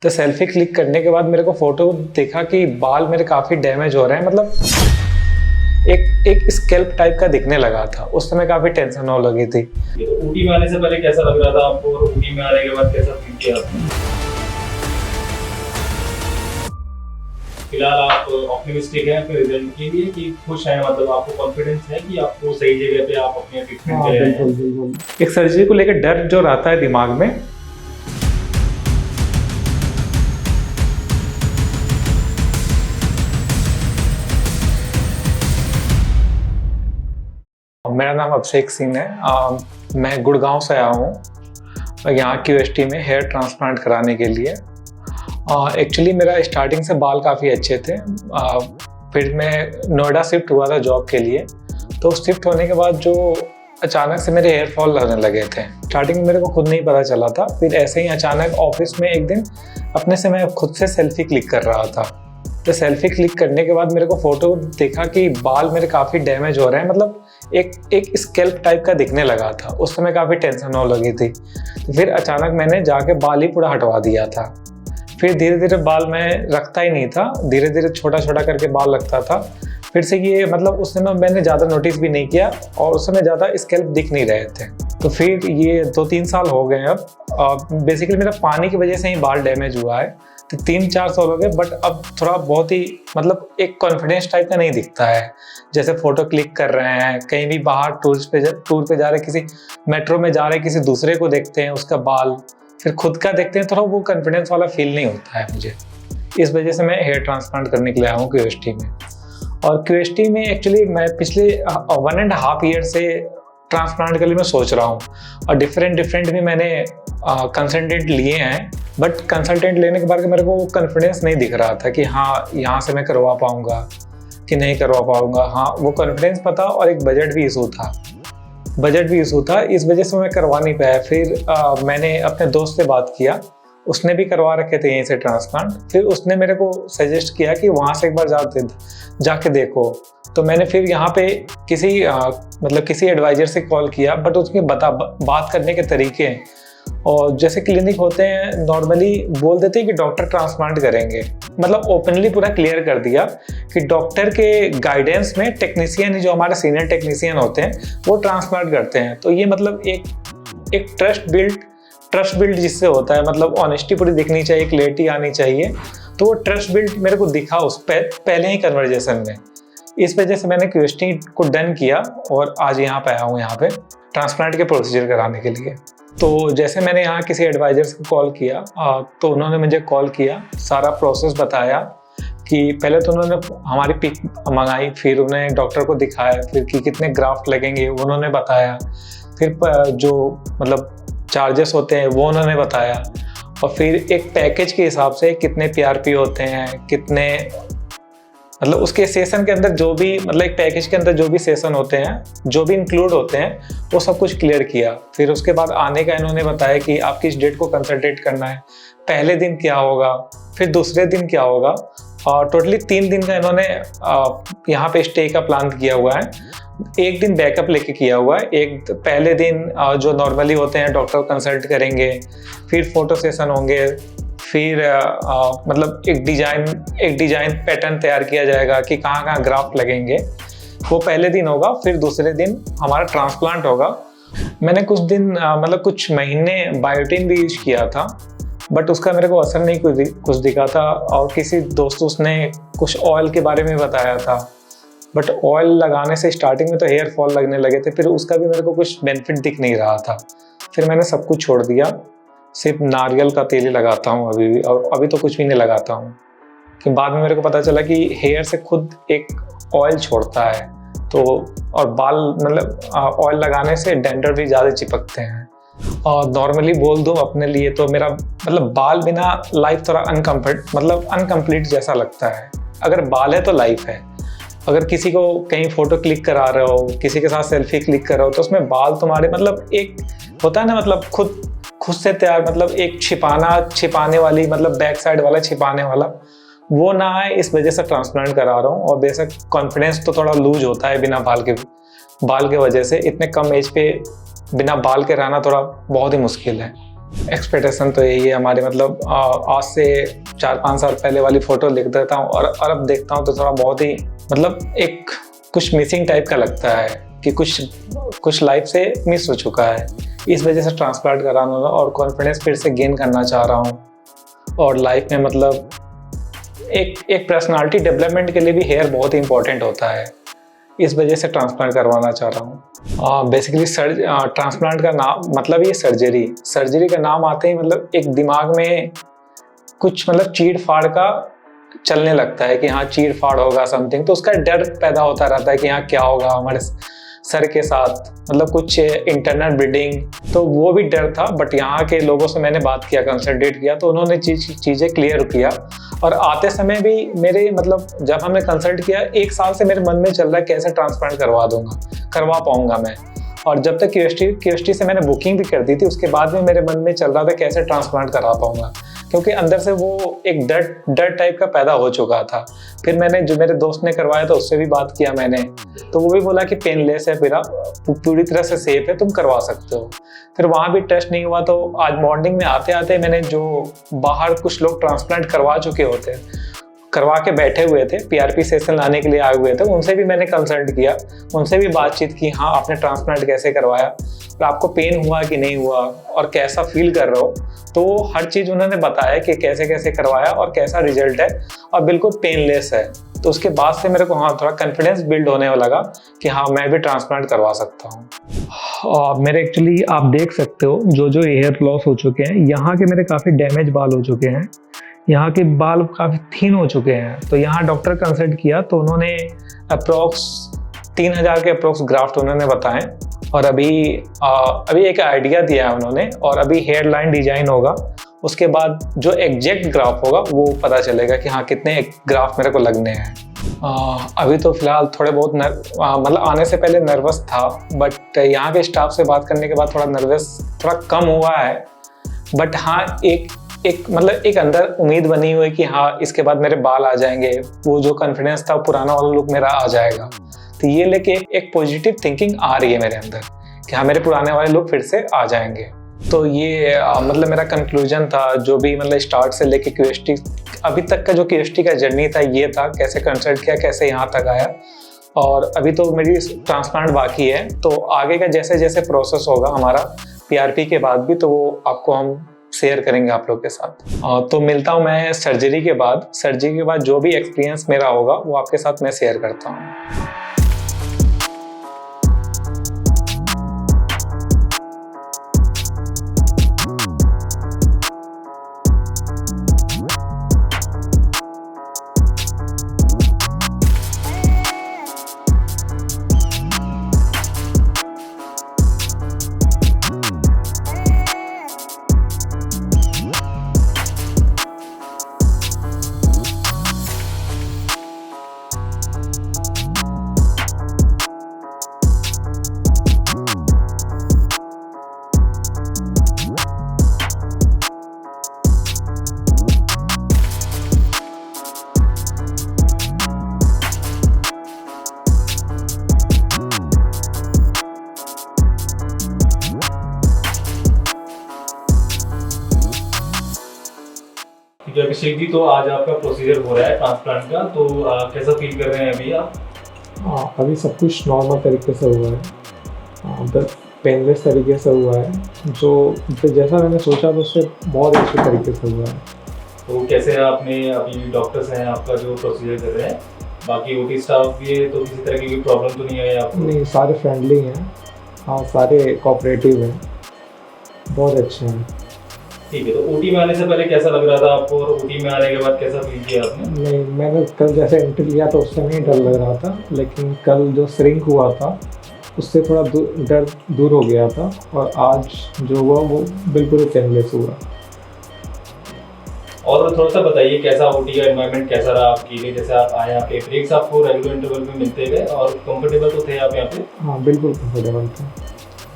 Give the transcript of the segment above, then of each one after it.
तो selfie click करने के बाद मेरे को फोटो देखा कि बाल मेरे काफ़ी डैमेज हो रहे हैं, मतलब एक स्कैल्प टाइप का दिखने लगा था। उस समय काफ़ी टेंशन होने लगी थी। तो ऊटी में आने से पहले कैसा लग रहा था आपको और ऊटी में आने के बाद कैसा फील किया आपने? फिलहाल आप ऑप्टिमिस्टिक हैं अपने रिजल्ट के लिए कि खुश हैं, मतलब आपको कॉन्फिडेंस है कि आपको सही जगह पे आप अपने ट्रीटमेंट कर रहे हैं? बिल्कुल। एक सर्जरी को लेकर डर जो रहता है दिमाग में, मेरा नाम अभिषेक सिंह है। मैं गुड़गांव से आया हूँ यहाँ क्यूएसटी में हेयर ट्रांसप्लांट कराने के लिए। एक्चुअली मेरा स्टार्टिंग से बाल काफ़ी अच्छे थे। फिर मैं नोएडा शिफ्ट हुआ था जॉब के लिए। तो शिफ्ट होने के बाद जो अचानक से मेरे हेयर फॉल लगने लगे थे। स्टार्टिंग में मेरे को खुद नहीं पता चला था। फिर ऐसे ही अचानक ऑफिस में एक दिन अपने से मैं खुद से सेल्फी क्लिक कर रहा था। तो सेल्फी क्लिक करने के बाद मेरे को फोटो देखा कि बाल मेरे काफ़ी डैमेज हो रहे हैं, मतलब एक स्कैल्प टाइप का दिखने लगा था। उस समय काफ़ी टेंशन होने लगी थी। तो फिर अचानक मैंने जाके बाल ही पूरा हटवा दिया था। फिर धीरे धीरे बाल मैं रखता ही नहीं था, धीरे धीरे छोटा छोटा करके बाल रखता था। फिर से ये मतलब उस समय मैंने ज़्यादा नोटिस भी नहीं किया और उस समय ज़्यादा स्कैल्प दिख नहीं रहे थे। तो फिर ये 2-3 साल हो गए अब। बेसिकली मेरा पानी की वजह से ही बाल डैमेज हुआ है। तो 3-4 साल हो गए, बट अब थोड़ा बहुत ही मतलब एक कॉन्फिडेंस टाइप का नहीं दिखता है। जैसे फोटो क्लिक कर रहे हैं, कहीं भी बाहर टूर पे जा रहे, किसी मेट्रो में जा रहे, किसी दूसरे को देखते हैं उसका बाल, फिर खुद का देखते हैं, थोड़ा वो कॉन्फिडेंस वाला फील नहीं होता है मुझे। इस वजह से मैं हेयर ट्रांसप्लांट करने के लिए आया हूँ क्यूएसटी में। और क्यूएसटी में एक्चुअली मैं पिछले 1.5 ईयर से ट्रांसप्लांट के लिए मैं सोच रहा हूँ। और डिफरेंट भी मैंने कंसल्टेंट लिए हैं, बट कंसल्टेंट लेने के बाद मेरे को कॉन्फिडेंस नहीं दिख रहा था कि हाँ यहाँ से मैं करवा पाऊँगा कि नहीं करवा पाऊँगा। हाँ, वो कॉन्फिडेंस पता, और एक बजट भी इशू था। इस वजह से मैं करवा नहीं पाया। फिर मैंने अपने दोस्त से बात किया, उसने भी करवा रखे थे यहीं से ट्रांसप्लांट। फिर उसने मेरे को सजेस्ट किया कि वहाँ से एक बार जाके देखो। तो मैंने फिर यहाँ पे किसी एडवाइजर से कॉल किया, बट उसके बात करने के तरीके और जैसे क्लिनिक होते हैं नॉर्मली बोल देते हैं कि डॉक्टर ट्रांसप्लांट करेंगे, मतलब ओपनली पूरा क्लियर कर दिया कि डॉक्टर के गाइडेंस में टेक्नीशियन जो हमारे सीनियर टेक्नीशियन होते हैं वो ट्रांसप्लांट करते हैं। तो ये मतलब एक ट्रस्ट बिल्ड जिससे होता है, मतलब ऑनेस्टी पूरी दिखनी चाहिए, क्लियरिटी आनी चाहिए। तो वो ट्रस्ट बिल्ड मेरे को दिखा उस पहले ही कन्वर्जेशन में। इस वजह से मैंने क्यूएसटी को डन किया और आज यहाँ पे आया हूँ, यहाँ पे ट्रांसप्लांट के प्रोसीजर कराने के लिए। तो जैसे मैंने यहाँ किसी एडवाइजर को कॉल किया तो उन्होंने मुझे कॉल किया, सारा प्रोसेस बताया कि पहले तो उन्होंने हमारी पिक मंगाई, फिर उन्हें डॉक्टर को दिखाया, फिर कि कितने ग्राफ्ट लगेंगे उन्होंने बताया, फिर जो मतलब चार्जेस होते हैं वो उन्होंने बताया, और फिर एक पैकेज के हिसाब से कितने पीआरपी होते हैं, कितने मतलब उसके सेशन के अंदर जो भी मतलब एक पैकेज के अंदर जो भी सेशन होते हैं, जो भी इंक्लूड होते हैं, वो सब कुछ क्लियर किया। फिर उसके बाद आने का इन्होंने बताया कि आप किस डेट को कंसल्टेट करना है, पहले दिन क्या होगा, फिर दूसरे दिन क्या होगा, और टोटली 3 दिन का इन्होंने यहाँ पे स्टे का प्लान किया हुआ है। एक दिन बैकअप लेके किया हुआ है। एक पहले दिन जो नॉर्मली होते हैं डॉक्टर कंसल्ट करेंगे, फिर फोटो सेशन होंगे, फिर मतलब एक डिजाइन पैटर्न तैयार किया जाएगा कि कहाँ कहाँ ग्राफ्ट लगेंगे, वो पहले दिन होगा। फिर दूसरे दिन हमारा ट्रांसप्लांट होगा। मैंने कुछ कुछ महीने बायोटिन भी यूज किया था, बट उसका मेरे को असर नहीं कुछ दिखा था। और किसी दोस्त उसने कुछ ऑयल के बारे में बताया था, बट ऑयल लगाने से स्टार्टिंग में तो हेयर फॉल लगने लगे थे, फिर उसका भी मेरे को कुछ बेनिफिट दिख नहीं रहा था। फिर मैंने सब कुछ छोड़ दिया, सिर्फ नारियल का तेल ही लगाता हूँ अभी भी, और अभी तो कुछ भी नहीं लगाता हूँ। कि बाद में मेरे को पता चला कि हेयर से खुद एक ऑयल छोड़ता है, तो और बाल मतलब ऑयल लगाने से डेंड्रफ भी ज़्यादा चिपकते हैं। और नॉर्मली बोल दूँ अपने लिए तो मेरा मतलब बाल बिना लाइफ थोड़ा अनकम्प्लीट जैसा लगता है। अगर बाल है तो लाइफ है। अगर किसी को कहीं फोटो क्लिक करा रहे हो, किसी के साथ सेल्फी क्लिक कर रहे हो, तो उसमें बाल तुम्हारे मतलब एक होता है ना, मतलब खुद से तैयार, मतलब एक छिपाने वाली, मतलब बैक साइड वाला छिपाने वाला, वो ना है। इस वजह से ट्रांसप्लांट करा रहा हूँ। और बेशक कॉन्फिडेंस तो थोड़ा लूज होता है बिना बाल के वजह से। इतने कम एज पे बिना बाल के रहना थोड़ा बहुत ही मुश्किल है। एक्सपेक्टेशन तो यही है हमारी, मतलब आज से 4-5 साल पहले वाली फ़ोटो लिख देता हूँ और अब देखता हूँ तो थोड़ा बहुत ही मतलब एक कुछ मिसिंग टाइप का लगता है कि कुछ लाइफ से मिस हो चुका है। इस वजह से ट्रांसप्लांट कराना होगा और कॉन्फिडेंस फिर से गेन करना चाह रहा हूँ। और लाइफ में मतलब एक पर्सनालिटी डेवलपमेंट के लिए भी हेयर बहुत ही इंपॉर्टेंट होता है, इस वजह से ट्रांसप्लांट करवाना चाह रहा हूँ। बेसिकली ट्रांसप्लांट का नाम मतलब ये सर्जरी का नाम आते ही मतलब एक दिमाग में कुछ मतलब चीड़ फाड़ का चलने लगता है कि हाँ चीड़ फाड़ होगा समथिंग, तो उसका डर पैदा होता रहता है कि हाँ क्या होगा हमारे सर के साथ, मतलब कुछ इंटरनल ब्लीडिंग, तो वो भी डर था। बट यहाँ के लोगों से मैंने बात किया, कंसल्टेट किया, तो उन्होंने चीज़ें क्लियर किया। और आते समय भी मेरे मतलब जब हमने कंसल्ट किया 1 साल से मेरे मन में चल रहा है कैसे ट्रांसप्लांट करवा पाऊंगा मैं। और जब तक क्यूएसटी से मैंने बुकिंग भी कर दी थी, उसके बाद में मेरे मन में चल रहा था कैसे ट्रांसप्लांट करा पाऊंगा, क्योंकि अंदर से वो एक डर टाइप का पैदा हो चुका था। फिर मैंने जो मेरे दोस्त ने करवाया था उससे भी बात किया मैंने, तो वो भी बोला कि पेनलेस है, पूरी तरह से सेफ है, तुम करवा सकते हो। फिर वहाँ भी टेस्ट नहीं हुआ, तो आज मॉर्निंग में आते आते मैंने जो बाहर कुछ लोग ट्रांसप्लांट करवा चुके होते हैं, करवा के बैठे हुए थे, पीआरपी सेशन लाने के लिए आए हुए थे, उनसे भी मैंने कंसल्ट किया, उनसे भी बातचीत की, हाँ आपने ट्रांसप्लांट कैसे करवाया और आपको पेन हुआ कि नहीं हुआ और कैसा फील कर रहे हो, तो हर चीज़ उन्होंने बताया कि कैसे कैसे करवाया और कैसा रिजल्ट है और बिल्कुल पेनलेस है। तो उसके बाद से मेरे को हाँ थोड़ा कॉन्फिडेंस बिल्ड होने लगा कि हाँ मैं भी ट्रांसप्लांट करवा सकता हूँ। और मेरे एक्चुअली आप देख सकते हो जो हेयर लॉस हो चुके हैं, यहाँ के मेरे काफ़ी डैमेज बाल हो चुके हैं, यहाँ के बाल काफ़ी थिन हो चुके हैं। तो यहाँ डॉक्टर कंसल्ट किया तो उन्होंने अप्रोक्स 3000 के अप्रोक्स ग्राफ्ट उन्होंने बताएं। और अभी एक आइडिया दिया है उन्होंने, और अभी हेयर लाइन डिजाइन होगा, उसके बाद जो एग्जैक्ट ग्राफ होगा वो पता चलेगा कि हाँ कितने ग्राफ मेरे को लगने हैं। अभी तो फिलहाल थोड़े बहुत मतलब आने से पहले नर्वस था, बट यहाँ के स्टाफ से बात करने के बाद थोड़ा नर्वस थोड़ा कम हुआ है। बट हाँ एक अंदर उम्मीद बनी हुई है कि हाँ इसके बाद मेरे बाल आ जाएंगे, वो जो कॉन्फिडेंस था पुराना वाला लुक मेरा आ जाएगा। तो ये लेके एक पॉजिटिव थिंकिंग आ रही है मेरे अंदर कि हाँ मेरे पुराने वाले लुक फिर से आ जाएंगे। तो ये मतलब मेरा कंक्लूजन था, जो भी मतलब स्टार्ट से लेके क्यूएसटी अभी तक का जो क्यूएसटी का जर्नी था ये था, कैसे कंसल्ट किया, कैसे यहाँ तक आया। और अभी तो मेरी ट्रांसप्लांट बाकी है, तो आगे का जैसे जैसे प्रोसेस होगा हमारा पीआरपी के बाद भी, तो वो आपको हम शेयर करेंगे आप लोग के साथ। तो मिलता हूँ मैं सर्जरी के बाद जो भी एक्सपीरियंस मेरा होगा वो आपके साथ मैं शेयर करता हूँ। ठीक है अभिषेक जी, तो आज आपका प्रोसीजर हो रहा है ट्रांसप्लांट का, तो कैसा फील कर रहे हैं अभी आप? अभी सब कुछ नॉर्मल तरीके से हुआ है, पेनलेस तरीके से हुआ है, जो जैसा मैंने सोचा था उससे बहुत अच्छे तरीके से हुआ है। तो कैसे आपने अभी डॉक्टर्स हैं आपका जो प्रोसीजर कर रहे हैं, बाकी ओटी स्टाफ भी है, तो किसी तरह की कोई प्रॉब्लम तो नहीं आई आपको? नहीं, सारे फ्रेंडली हैं, हाँ सारे कोऑपरेटिव हैं, बहुत अच्छे हैं। ठीक है, तो ओटी में आने से पहले कैसा लग रहा था आपको और ओटी में आने के बाद कैसा फील किया आपने? नहीं, मैंने कल जैसे एंट्री लिया तो उससे नहीं डर लग रहा था, लेकिन कल जो श्रिंक हुआ था उससे थोड़ा डर दूर हो गया था, और आज जो हुआ वो बिल्कुल पेनलेस हुआ। और थोड़ा सा बताइए कैसा ओटी का एनवायरनमेंट कैसा रहा आपके लिए? जैसे आप आए यहाँ पे, ब्रेक्स आपको रेगुलर इंटरवल में मिलते गए और कंफर्टेबल तो थे आप यहाँ पे? हाँ बिल्कुल कंफर्टेबल थे।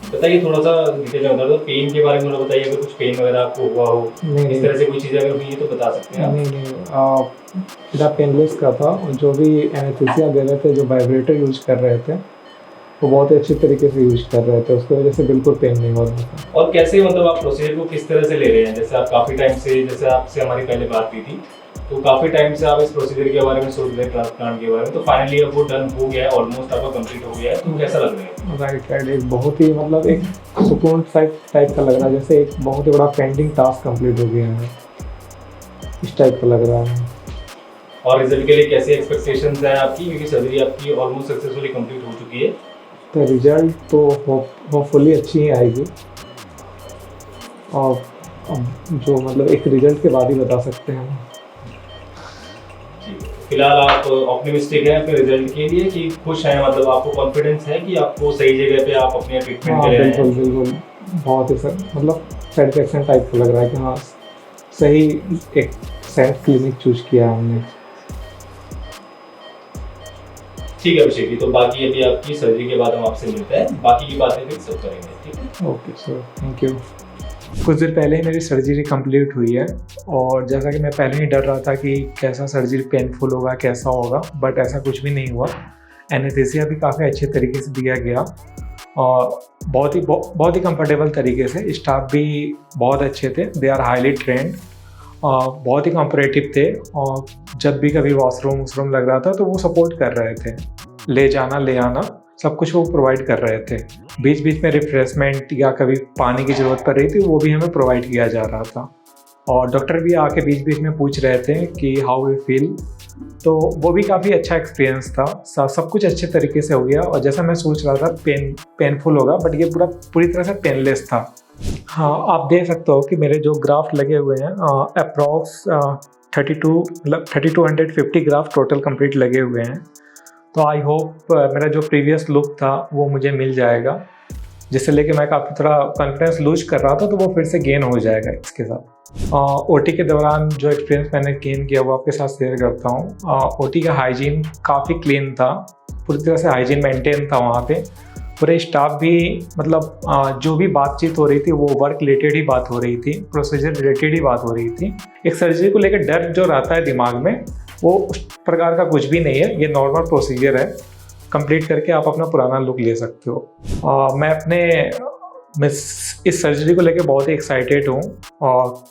बताइए थोड़ा सा डिटेल में बता दो, पेन के बारे में बताइए, अगर कुछ पेन वगैरह आपको हुआ हो, इस तरह से कोई चीज़ अगर हुई है तो बता सकते हैं आप? नहीं, पेनलेस का था, जो भी एनेस्थीसिया दे रहे थे, जो वाइब्रेटर यूज कर रहे थे, वो बहुत ही अच्छे तरीके से यूज कर रहे थे, उसकी वजह से बिल्कुल पेन नहीं हो रहा था। और कैसे मतलब आप प्रोसीजर को किस तरह से ले रहे हैं? जैसे आप काफ़ी टाइम से, जैसे आपसे हमारी पहले बात हुई थी, तो काफ़ी टाइम से आप इस प्रोसीजर के बारे में सोच रहे हैं, ट्रांसप्लांट के बारे में, तो फाइनली अब वो डन हो गया है, ऑलमोस्ट आपका कंप्लीट हो गया है, तो कैसा लग रहा है? राइट, एक बहुत ही मतलब एक सुकून टाइप का लग रहा है, जैसे एक बहुत ही बड़ा पेंडिंग टास्क कंप्लीट हो गया है, इस टाइप का लग रहा है। और रिजल्ट के लिए कैसी एक्सपेक्टेशंस हैं आपकी, क्योंकि सर्जरी आपकी ऑलमोस्ट सक्सेसफुली कंप्लीट हो चुकी है? तो रिजल्ट तो होपफुली अच्छी ही आएगी, और जो मतलब एक रिजल्ट के बाद ही बता सकते हैं। फिलहाल आप ऑप्टिमिस्टिक हैं अपने रिजल्ट के लिए कि खुश हैं, मतलब आपको कॉन्फिडेंस है कि आपको सही जगह पे आप अपने ट्रीटमेंट हाँ ले रहे हैं? बिल्कुल, बहुत ही मतलब सेटिस्फेक्शन टाइप का लग रहा है कि हाँ सही एक सेंट क्लिनिक चूज किया हमने। ठीक है अभिषेक जी, तो बाकी अभी आपकी सर्जरी के बाद हम आपसे मिलते हैं, बाकी की बातें फिर सब करेंगे, ठीक है? Okay sir, thank you. कुछ देर पहले ही मेरी सर्जरी कंप्लीट हुई है, और जैसा कि मैं पहले ही डर रहा था कि कैसा सर्जरी पेनफुल होगा, कैसा होगा, बट ऐसा कुछ भी नहीं हुआ। एनेस्थीसिया भी काफ़ी अच्छे तरीके से दिया गया, और बहुत ही कंफर्टेबल तरीके से। स्टाफ भी बहुत अच्छे थे, दे आर हाईली ट्रेंड, बहुत ही कॉम्परेटिव थे, और जब भी कभी वॉशरूम लग रहा था तो वो सपोर्ट कर रहे थे, ले जाना ले आना सब कुछ वो प्रोवाइड कर रहे थे। बीच बीच में रिफ्रेशमेंट या कभी पानी की ज़रूरत पड़ रही थी वो भी हमें प्रोवाइड किया जा रहा था, और डॉक्टर भी आके बीच बीच में पूछ रहे थे कि हाउ वी फील, तो वो भी काफ़ी अच्छा एक्सपीरियंस था। सब कुछ अच्छे तरीके से हो गया, और जैसा मैं सोच रहा था पेनफुल होगा, बट ये पूरी तरह से पेनलेस था। हाँ, आप देख सकते हो कि मेरे जो ग्राफ्ट लगे हुए हैं अप्रॉक्स 3250 ग्राफ्ट टोटल कंप्लीट लगे हुए हैं। तो आई होप मेरा जो प्रीवियस लुक था वो मुझे मिल जाएगा, जिससे लेके मैं काफ़ी थोड़ा कॉन्फिडेंस लूज कर रहा था, तो वो फिर से गेन हो जाएगा इसके साथ। ओटी के दौरान जो एक्सपीरियंस मैंने गेन किया वो आपके साथ शेयर करता हूँ। ओटी का हाइजीन काफ़ी क्लीन था, पूरी तरह से हाइजीन मेंटेन था वहाँ पे। पूरे स्टाफ भी मतलब जो भी बातचीत हो रही थी वो वर्क रिलेटेड ही बात हो रही थी, प्रोसीजर रिलेटेड ही बात हो रही थी। एक सर्जरी को लेकर डर जो रहता है दिमाग में वो उस प्रकार का कुछ भी नहीं है, ये नॉर्मल प्रोसीजर है, कंप्लीट करके आप अपना पुराना लुक ले सकते हो। मैं इस सर्जरी को लेके बहुत ही एक्साइटेड हूँ, और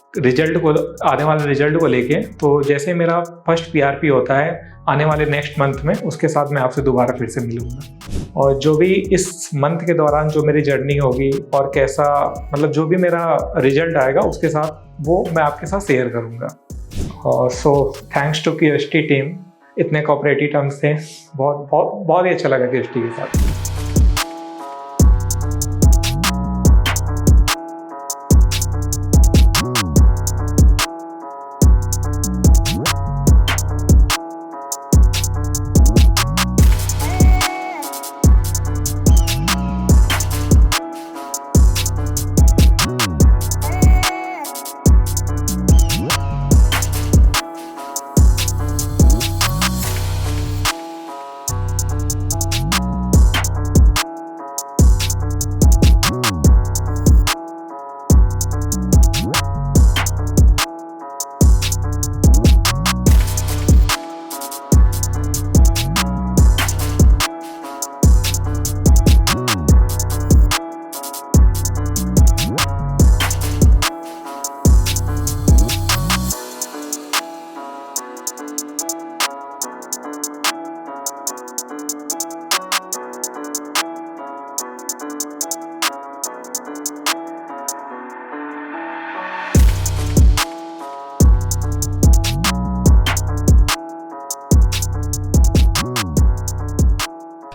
आने वाले रिजल्ट को लेके। तो जैसे मेरा फर्स्ट पीआरपी होता है आने वाले नेक्स्ट मंथ में, उसके साथ मैं आपसे दोबारा फिर से मिलूँगा, और जो भी इस मंथ के दौरान जो मेरी जर्नी होगी और कैसा मतलब जो भी मेरा रिजल्ट आएगा उसके साथ वो मैं आपके साथ शेयर करूँगा। और so thanks to QST team, इतने कोऑपरेटिव ढंग से बहुत ही अच्छा लगा क्यूएसटी के साथ।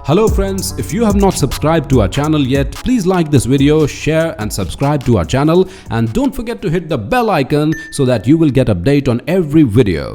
Hello friends, if you have not subscribed to our channel yet, please like this video, share and subscribe to our channel, and don't forget to hit the bell icon so that you will get update on every video.